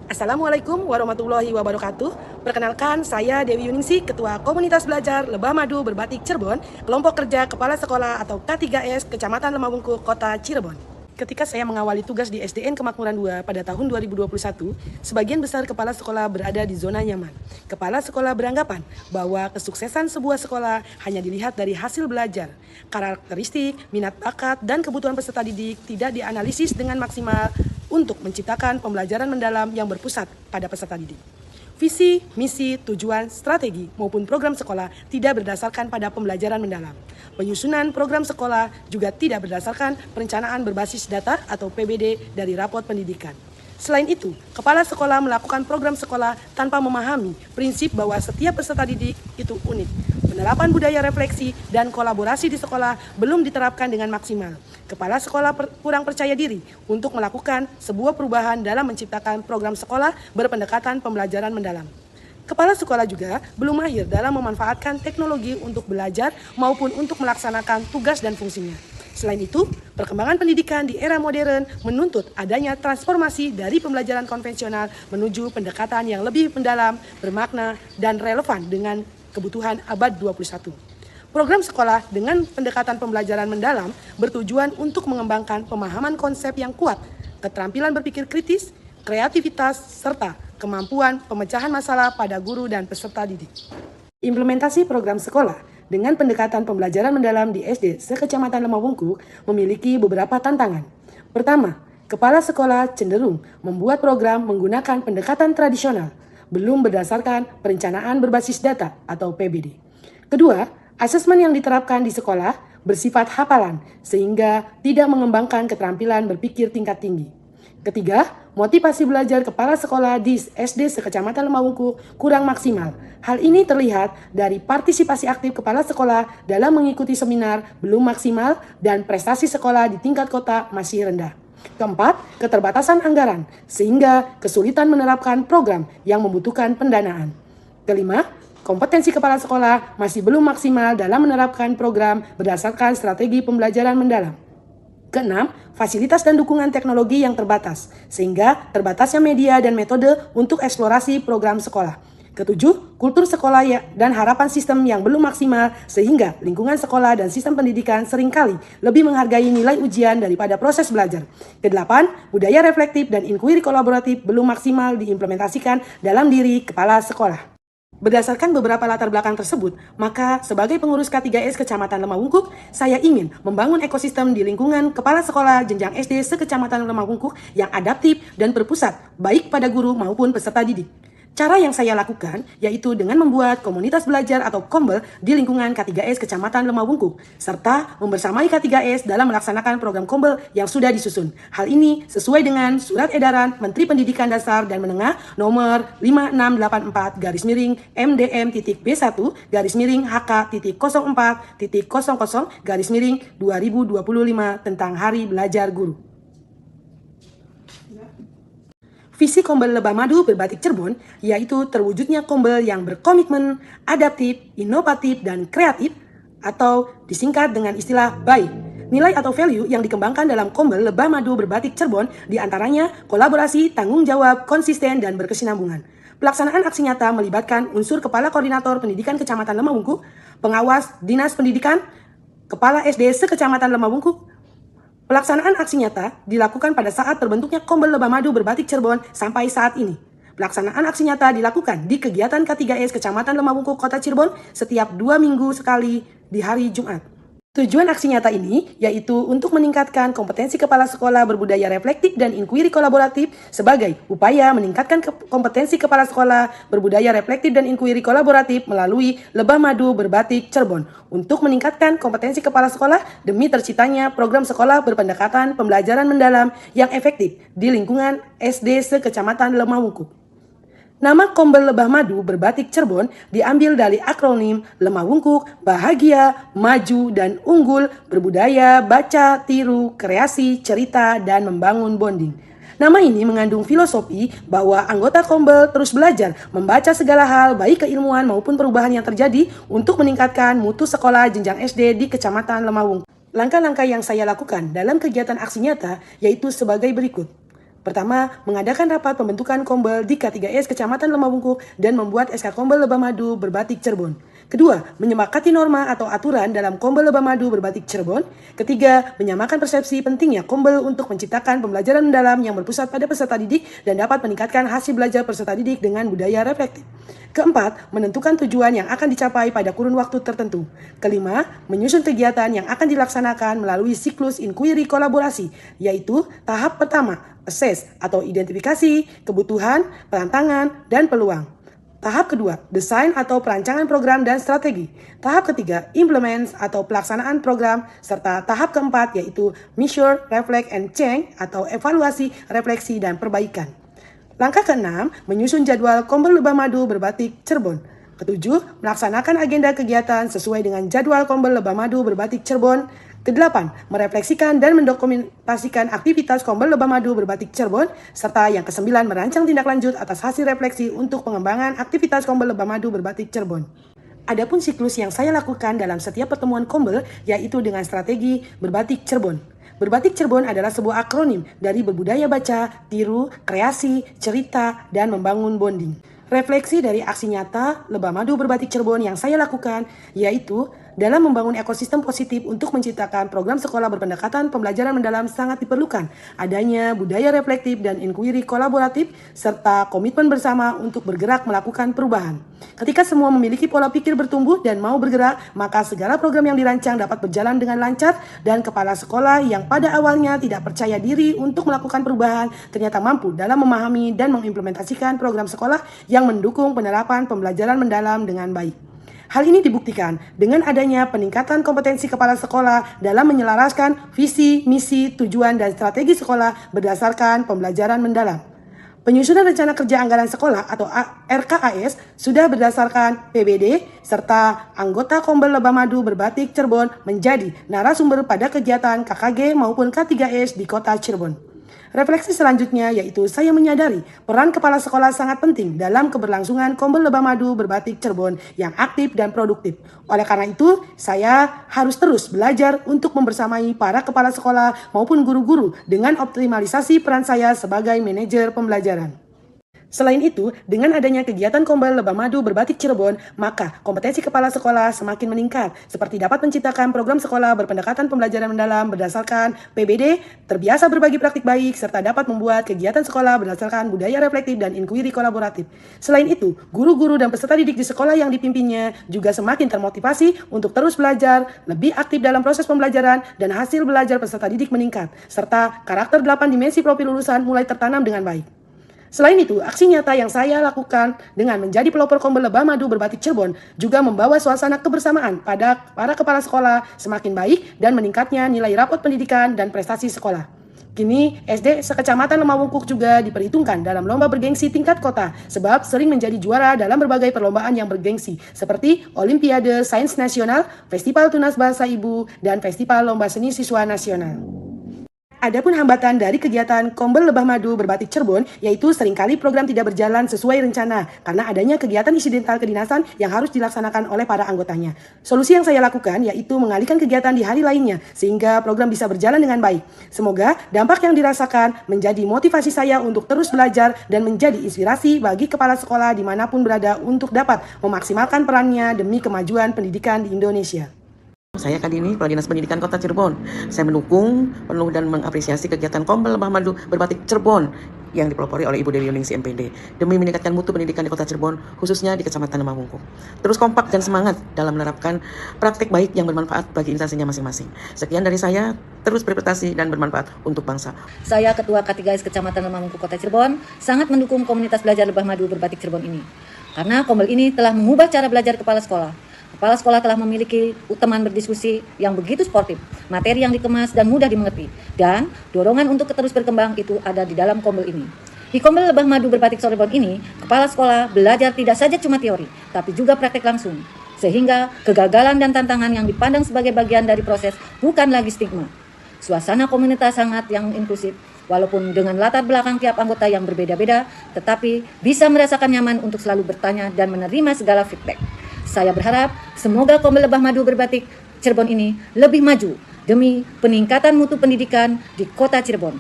Assalamualaikum warahmatullahi wabarakatuh. Perkenalkan, saya Dewi Yuningsi, Ketua Komunitas Belajar Lebah Madu Berbatik Cirebon, kelompok kerja Kepala Sekolah atau K3S Kecamatan Lemahwungkuk, Kota Cirebon. Ketika saya mengawali tugas di SDN Kemakmuran 2 pada tahun 2021, sebagian besar kepala sekolah berada di zona nyaman. Kepala sekolah beranggapan bahwa kesuksesan sebuah sekolah hanya dilihat dari hasil belajar. Karakteristik, minat bakat, dan kebutuhan peserta didik tidak dianalisis dengan maksimal untuk menciptakan pembelajaran mendalam yang berpusat pada peserta didik. Visi, misi, tujuan, strategi, maupun program sekolah tidak berdasarkan pada pembelajaran mendalam. Penyusunan program sekolah juga tidak berdasarkan perencanaan berbasis data atau PBD dari rapot pendidikan. Selain itu, kepala sekolah melakukan program sekolah tanpa memahami prinsip bahwa setiap peserta didik itu unik. Penerapan budaya refleksi dan kolaborasi di sekolah belum diterapkan dengan maksimal. Kepala sekolah kurang percaya diri untuk melakukan sebuah perubahan dalam menciptakan program sekolah berpendekatan pembelajaran mendalam. Kepala sekolah juga belum mahir dalam memanfaatkan teknologi untuk belajar maupun untuk melaksanakan tugas dan fungsinya. Selain itu, perkembangan pendidikan di era modern menuntut adanya transformasi dari pembelajaran konvensional menuju pendekatan yang lebih mendalam, bermakna, dan relevan dengan kebutuhan abad 21. Program sekolah dengan pendekatan pembelajaran mendalam bertujuan untuk mengembangkan pemahaman konsep yang kuat, keterampilan berpikir kritis, kreativitas, serta kemampuan pemecahan masalah pada guru dan peserta didik. Implementasi program sekolah dengan pendekatan pembelajaran mendalam di SD sekecamatan Lemahwungkuk memiliki beberapa tantangan. Pertama, kepala sekolah cenderung membuat program menggunakan pendekatan tradisional, belum berdasarkan perencanaan berbasis data atau PBD. Kedua, asesmen yang diterapkan di sekolah bersifat hafalan sehingga tidak mengembangkan keterampilan berpikir tingkat tinggi. Ketiga, motivasi belajar kepala sekolah di SD sekecamatan Lemahwungkuk kurang maksimal. Hal ini terlihat dari partisipasi aktif kepala sekolah dalam mengikuti seminar belum maksimal dan prestasi sekolah di tingkat kota masih rendah. Keempat, keterbatasan anggaran sehingga kesulitan menerapkan program yang membutuhkan pendanaan. Kelima, kompetensi kepala sekolah masih belum maksimal dalam menerapkan program berdasarkan strategi pembelajaran mendalam. Keenam, fasilitas dan dukungan teknologi yang terbatas, sehingga terbatasnya media dan metode untuk eksplorasi program sekolah. Ketujuh, kultur sekolah dan harapan sistem yang belum maksimal, sehingga lingkungan sekolah dan sistem pendidikan seringkali lebih menghargai nilai ujian daripada proses belajar. Kedelapan, budaya reflektif dan inquiry kolaboratif belum maksimal diimplementasikan dalam diri kepala sekolah. Berdasarkan beberapa latar belakang tersebut, maka sebagai pengurus K3S Kecamatan Lemahwungkuk, saya ingin membangun ekosistem di lingkungan kepala sekolah jenjang SD sekecamatan Lemahwungkuk yang adaptif dan berpusat baik pada guru maupun peserta didik. Cara yang saya lakukan yaitu dengan membuat komunitas belajar atau KOMBEL di lingkungan K3S Kecamatan Lemahwungkuk, serta membersamai K3S dalam melaksanakan program KOMBEL yang sudah disusun. Hal ini sesuai dengan Surat Edaran Menteri Pendidikan Dasar dan Menengah nomor 5684-HK.04.00/2025 tentang Hari Belajar Guru. Visi Kombel Lebah Madu Berbatik Cirebon yaitu terwujudnya kombel yang berkomitmen, adaptif, inovatif, dan kreatif atau disingkat dengan istilah BAI. Nilai atau value yang dikembangkan dalam kombel Lebah Madu Berbatik Cirebon diantaranya kolaborasi, tanggung jawab, konsisten, dan berkesinambungan. Pelaksanaan aksi nyata melibatkan unsur Kepala Koordinator Pendidikan Kecamatan Lemahwungkuk, pengawas Dinas Pendidikan, Kepala SD sekecamatan Lemahwungkuk. Pelaksanaan aksi nyata dilakukan pada saat terbentuknya Kombel Lebah Madu Berbatik Cirebon sampai saat ini. Pelaksanaan aksi nyata dilakukan di kegiatan K3S Kecamatan Lemahwungkuk, Kota Cirebon setiap 2 minggu sekali di hari Jumat. Tujuan aksi nyata ini yaitu untuk meningkatkan kompetensi kepala sekolah berbudaya reflektif dan inquiry kolaboratif sebagai upaya meningkatkan kompetensi kepala sekolah berbudaya reflektif dan inquiry kolaboratif melalui Lebah Madu Berbatik Cirebon untuk meningkatkan kompetensi kepala sekolah demi terciptanya program sekolah berpendekatan pembelajaran mendalam yang efektif di lingkungan SD sekecamatan Lemahwungkuk. Nama Kombel Lebah Madu Berbatik Cirebon diambil dari akronim Lemahwungkuk, Bahagia, Maju, dan Unggul, Berbudaya, Baca, Tiru, Kreasi, Cerita, dan Membangun Bonding. Nama ini mengandung filosofi bahwa anggota Kombel terus belajar membaca segala hal baik keilmuan maupun perubahan yang terjadi untuk meningkatkan mutu sekolah jenjang SD di Kecamatan Lemahwungkuk. Langkah-langkah yang saya lakukan dalam kegiatan aksi nyata yaitu sebagai berikut. Pertama, mengadakan rapat pembentukan Kombel di K3S Kecamatan Lemah Bungkuk dan membuat SK Kombel Lebah Madu Berbatik Cirebon. Kedua, menyepakati norma atau aturan dalam Kombel Lebah Madu Berbatik Cirebon. Ketiga, menyamakan persepsi pentingnya Kombel untuk menciptakan pembelajaran mendalam yang berpusat pada peserta didik dan dapat meningkatkan hasil belajar peserta didik dengan budaya reflektif. Keempat, menentukan tujuan yang akan dicapai pada kurun waktu tertentu. Kelima, menyusun kegiatan yang akan dilaksanakan melalui siklus inquiry kolaborasi, yaitu tahap pertama, assess atau identifikasi, kebutuhan, tantangan, dan peluang. Tahap kedua, desain atau perancangan program dan strategi. Tahap ketiga, implement atau pelaksanaan program. Serta tahap keempat yaitu measure, reflect, and change atau evaluasi, refleksi, dan perbaikan. Langkah keenam, menyusun jadwal Kombel Lebah Madu Berbatik Cirebon. Ketujuh, melaksanakan agenda kegiatan sesuai dengan jadwal Kombel Lebah Madu Berbatik Cirebon. Kedelapan, merefleksikan dan mendokumentasikan aktivitas Kombel Lebah Madu Berbatik Cirebon. Serta yang kesembilan, merancang tindak lanjut atas hasil refleksi untuk pengembangan aktivitas Kombel Lebah Madu Berbatik Cirebon. Adapun siklus yang saya lakukan dalam setiap pertemuan Kombel yaitu dengan strategi Berbatik Cirebon. Berbatik Cirebon adalah sebuah akronim dari berbudaya baca, tiru, kreasi, cerita, dan membangun bonding. Refleksi dari aksi nyata Lebah Madu Berbatik Cirebon yang saya lakukan yaitu dalam membangun ekosistem positif untuk menciptakan program sekolah berpendekatan pembelajaran mendalam sangat diperlukan adanya budaya reflektif dan inquiry kolaboratif serta komitmen bersama untuk bergerak melakukan perubahan. Ketika semua memiliki pola pikir bertumbuh dan mau bergerak, maka segala program yang dirancang dapat berjalan dengan lancar dan kepala sekolah yang pada awalnya tidak percaya diri untuk melakukan perubahan ternyata mampu dalam memahami dan mengimplementasikan program sekolah yang mendukung penerapan pembelajaran mendalam dengan baik. Hal ini dibuktikan dengan adanya peningkatan kompetensi kepala sekolah dalam menyelaraskan visi, misi, tujuan, dan strategi sekolah berdasarkan pembelajaran mendalam. Penyusunan rencana kerja anggaran sekolah atau RKAS sudah berdasarkan PBD serta anggota Kombel Lebah Madu Berbatik Cirebon menjadi narasumber pada kegiatan KKG maupun K3S di kota Cirebon. Refleksi selanjutnya yaitu saya menyadari peran kepala sekolah sangat penting dalam keberlangsungan Kombel Lebah Madu Berbatik Cirebon yang aktif dan produktif. Oleh karena itu, saya harus terus belajar untuk membersamai para kepala sekolah maupun guru-guru dengan optimalisasi peran saya sebagai manajer pembelajaran. Selain itu, dengan adanya kegiatan Kombel Lebah Madu Berbatik Cirebon, maka kompetensi kepala sekolah semakin meningkat, seperti dapat menciptakan program sekolah berpendekatan pembelajaran mendalam berdasarkan PBD, terbiasa berbagi praktik baik, serta dapat membuat kegiatan sekolah berdasarkan budaya reflektif dan inquiry kolaboratif. Selain itu, guru-guru dan peserta didik di sekolah yang dipimpinnya juga semakin termotivasi untuk terus belajar, lebih aktif dalam proses pembelajaran, dan hasil belajar peserta didik meningkat, serta karakter 8 dimensi profil lulusan mulai tertanam dengan baik. Selain itu, aksi nyata yang saya lakukan dengan menjadi pelopor Kombel Lebah Madu Berbatik Cirebon juga membawa suasana kebersamaan pada para kepala sekolah semakin baik dan meningkatnya nilai rapot pendidikan dan prestasi sekolah. Kini, SD sekecamatan Lemah Bungkuk juga diperhitungkan dalam lomba bergengsi tingkat kota sebab sering menjadi juara dalam berbagai perlombaan yang bergengsi seperti Olimpiade Sains Nasional, Festival Tunas Bahasa Ibu, dan Festival Lomba Seni Siswa Nasional. Adapun hambatan dari kegiatan Kombel Lebah Madu Berbatik Cirebon yaitu seringkali program tidak berjalan sesuai rencana karena adanya kegiatan insidental kedinasan yang harus dilaksanakan oleh para anggotanya. Solusi yang saya lakukan yaitu mengalihkan kegiatan di hari lainnya sehingga program bisa berjalan dengan baik. Semoga dampak yang dirasakan menjadi motivasi saya untuk terus belajar dan menjadi inspirasi bagi kepala sekolah dimanapun berada untuk dapat memaksimalkan perannya demi kemajuan pendidikan di Indonesia. Saya kali ini Kepala Dinas Pendidikan Kota Cirebon. Saya mendukung penuh dan mengapresiasi kegiatan Kombel Lebah Madu Berbatik Cirebon yang dipelopori oleh Ibu Dewi Yuningsi MPD demi meningkatkan mutu pendidikan di Kota Cirebon, khususnya di Kecamatan Lemah Bungkuk. Terus kompak dan semangat dalam menerapkan praktik baik yang bermanfaat bagi instansinya masing-masing. Sekian dari saya, terus berprestasi dan bermanfaat untuk bangsa. Saya Ketua K3S Kecamatan Lemah Bungkuk Kota Cirebon sangat mendukung komunitas belajar Lebah Madu Berbatik Cirebon ini. Karena Kombel ini telah mengubah cara belajar kepala sekolah. Kepala sekolah telah memiliki teman berdiskusi yang begitu sportif, materi yang dikemas dan mudah dimengerti, dan dorongan untuk terus berkembang itu ada di dalam Kombel ini. Di Kombel Lebah Madu Berbatik Cirebon ini, kepala sekolah belajar tidak saja cuma teori, tapi juga praktek langsung. Sehingga kegagalan dan tantangan yang dipandang sebagai bagian dari proses bukan lagi stigma. Suasana komunitas sangat yang inklusif, walaupun dengan latar belakang tiap anggota yang berbeda-beda, tetapi bisa merasakan nyaman untuk selalu bertanya dan menerima segala feedback. Saya berharap semoga Kombel Lebah Madu Berbatik Cirebon ini lebih maju demi peningkatan mutu pendidikan di Kota Cirebon.